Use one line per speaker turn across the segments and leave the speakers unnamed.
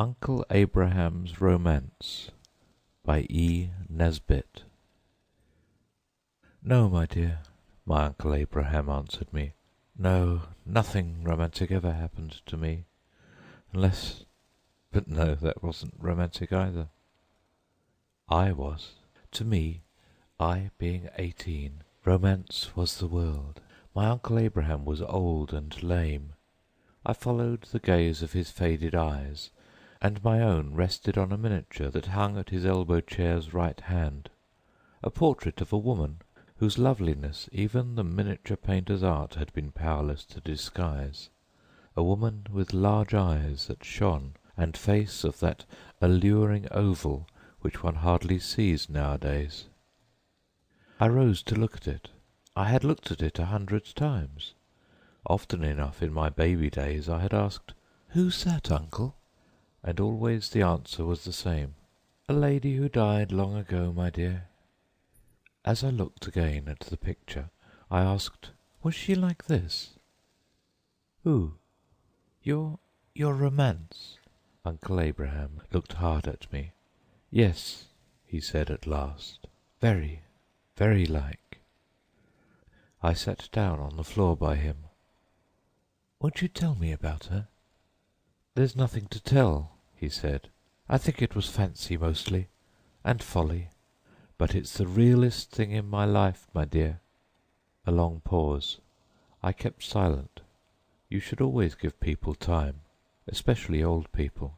Uncle Abraham's Romance by E. Nesbit. "No, my dear," my Uncle Abraham answered me. "No, nothing romantic ever happened to me, unless— but no, that wasn't romantic either. I was. To me, I being 18, romance was the world. My Uncle Abraham was old and lame. I followed the gaze of his faded eyes, and my own rested on a miniature that hung at his elbow-chair's right hand, a portrait of a woman whose loveliness even the miniature painter's art had been powerless to disguise, a woman with large eyes that shone and face of that alluring oval which one hardly sees nowadays. I rose to look at it. I had looked at it 100 times. Often enough in my baby days I had asked, "Who's that, Uncle?" And always the answer was the same: "A lady who died long ago, my dear." As I looked again at the picture, I asked, "Was she like this?" "Who?" Your romance." Uncle Abraham looked hard at me. "Yes," he said at last, "very, very like." I sat down on the floor by him. "Won't you tell me about her?" "There's nothing to tell," he said. "I think it was fancy mostly, and folly, but it's the realest thing in my life, my dear." A long pause. I kept silent. You should always give people time, especially old people.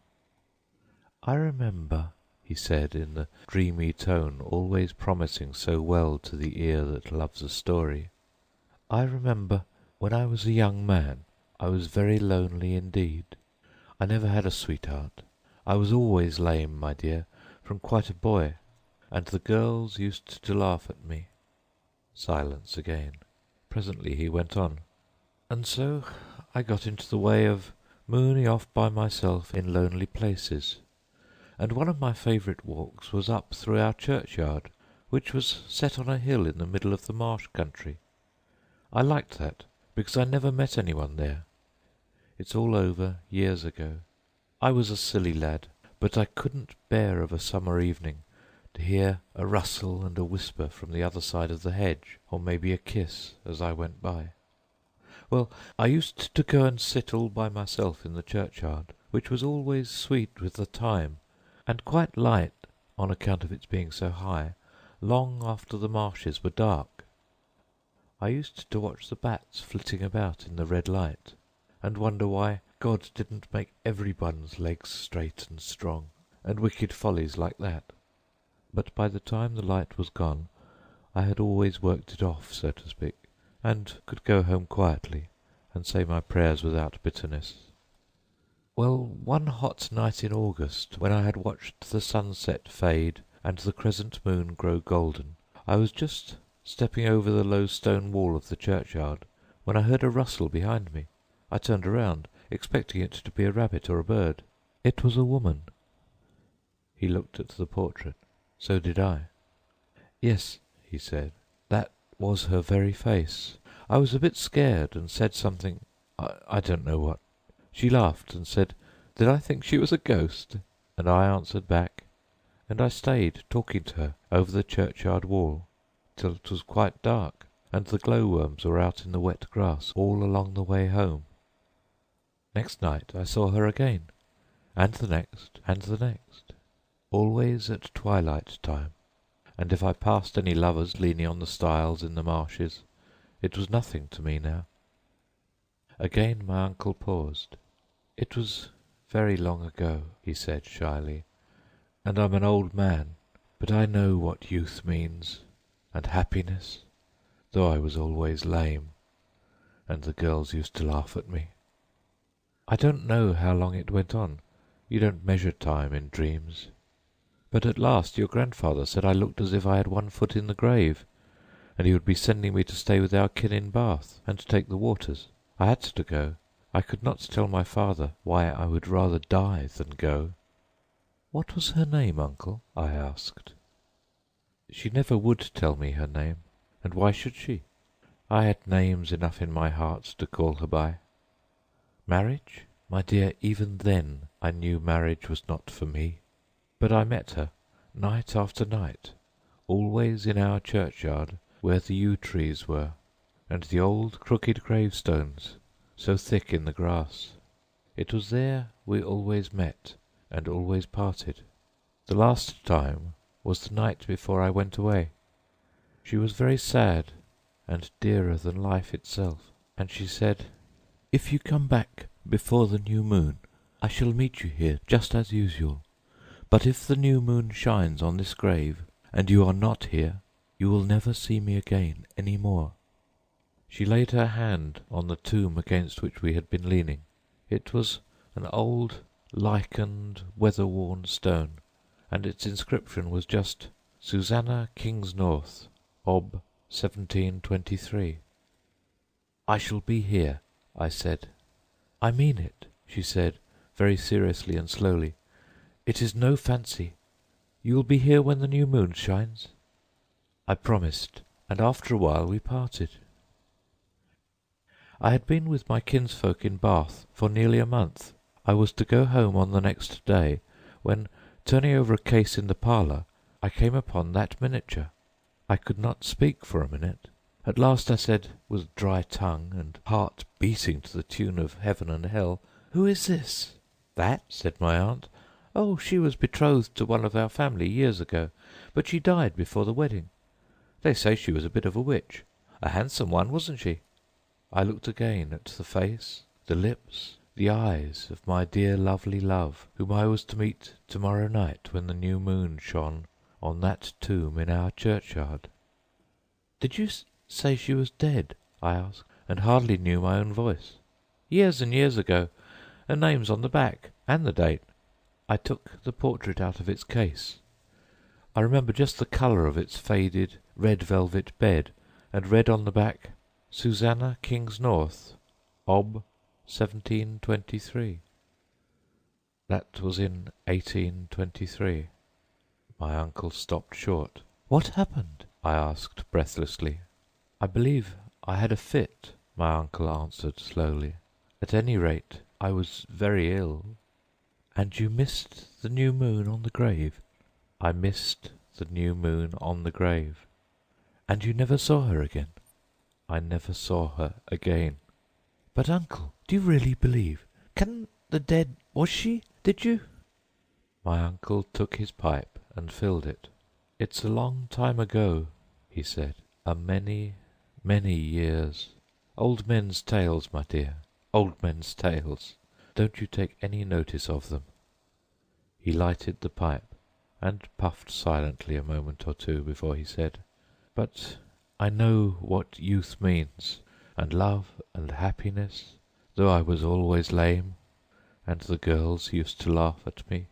"I remember," he said in the dreamy tone always promising so well to the ear that loves a story, "I remember when I was a young man I was very lonely indeed. I never had a sweetheart. I was always lame, my dear, from quite a boy, and the girls used to laugh at me." Silence again. Presently he went on, "And so I got into the way of mooning off by myself in lonely places, and one of my favourite walks was up through our churchyard, which was set on a hill in the middle of the marsh country. I liked that because I never met anyone there. It's all over years ago. I was a silly lad, but I couldn't bear of a summer evening to hear a rustle and a whisper from the other side of the hedge, or maybe a kiss as I went by. Well, I used to go and sit all by myself in the churchyard, which was always sweet with the thyme, and quite light on account of its being so high, long after the marshes were dark. I used to watch the bats flitting about in the red light, and wonder why God didn't make everyone's legs straight and strong, and wicked follies like that. But by the time the light was gone, I had always worked it off, so to speak, and could go home quietly and say my prayers without bitterness. Well, one hot night in August, when I had watched the sunset fade and the crescent moon grow golden, I was just stepping over the low stone wall of the churchyard when I heard a rustle behind me. I turned around, expecting it to be a rabbit or a bird. It was a woman. He looked at the portrait. So did I. "Yes," he said, "that was her very face. I was a bit scared and said something, I don't know what. She laughed and said, did I think she was a ghost? And I answered back, and I stayed talking to her over the churchyard wall till it was quite dark, and the glowworms were out in the wet grass all along the way home. Next night I saw her again, and the next, and the next, always at twilight time, and if I passed any lovers leaning on the stiles in the marshes, it was nothing to me now." Again my uncle paused. "It was very long ago," he said shyly, "and I'm an old man, but I know what youth means, and happiness, though I was always lame, and the girls used to laugh at me. I don't know how long it went on. You don't measure time in dreams. But at last your grandfather said I looked as if I had one foot in the grave, and he would be sending me to stay with our kin in Bath, and to take the waters. I had to go. I could not tell my father why I would rather die than go." "What was her name, uncle?" I asked. "She never would tell me her name, and why should she? I had names enough in my heart to call her by. Marriage? My dear, even then I knew marriage was not for me. But I met her, night after night, always in our churchyard where the yew trees were, and the old crooked gravestones so thick in the grass. It was there we always met and always parted. The last time was the night before I went away. She was very sad and dearer than life itself, and she said, "If you come back before the new moon, I shall meet you here just as usual. But if the new moon shines on this grave, and you are not here, you will never see me again any more." She laid her hand on the tomb against which we had been leaning. It was an old, lichened, weather-worn stone, and its inscription was just "Susanna Kingsnorth, Ob. 1723." "I shall be here," I said. "I mean it," she said, very seriously and slowly. "It is no fancy. You will be here when the new moon shines?" I promised, and after a while we parted. I had been with my kinsfolk in Bath for nearly a month. I was to go home on the next day, when, turning over a case in the parlour, I came upon that miniature. I could not speak for a minute. At last I said, with dry tongue and heart beating to the tune of heaven and hell, "Who is this?" "That?" said my aunt. "Oh, she was betrothed to one of our family years ago, but she died before the wedding. They say she was a bit of a witch. A handsome one, wasn't she?" I looked again at the face, the lips, the eyes of my dear lovely love, whom I was to meet to-morrow night when the new moon shone on that tomb in our churchyard. "Did you say she was dead?" I asked, and hardly knew my own voice. "Years and years ago. Her name's on the back, and the date." I took the portrait out of its case. I remember just the colour of its faded red velvet bed, and read on the back, "Susanna Kingsnorth, Ob. 1723." That was in 1823. My uncle stopped short. "What happened?" I asked breathlessly. "I believe I had a fit," my uncle answered slowly. "At any rate, I was very ill." "And you missed the new moon on the grave?" "I missed the new moon on the grave." "And you never saw her again?" "I never saw her again." "But, uncle, do you really believe? Can the dead— Was she? Did you—" My uncle took his pipe and filled it. "It's a long time ago," he said. "A many, many years. Old men's tales, my dear, old men's tales. Don't you take any notice of them." He lighted the pipe and puffed silently a moment or two before he said, "But I know what youth means, and love and happiness, though I was always lame, and the girls used to laugh at me."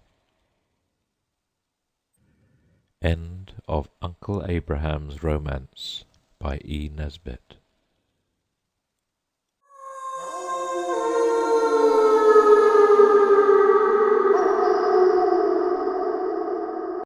End of Uncle Abraham's Romance by E. Nesbit.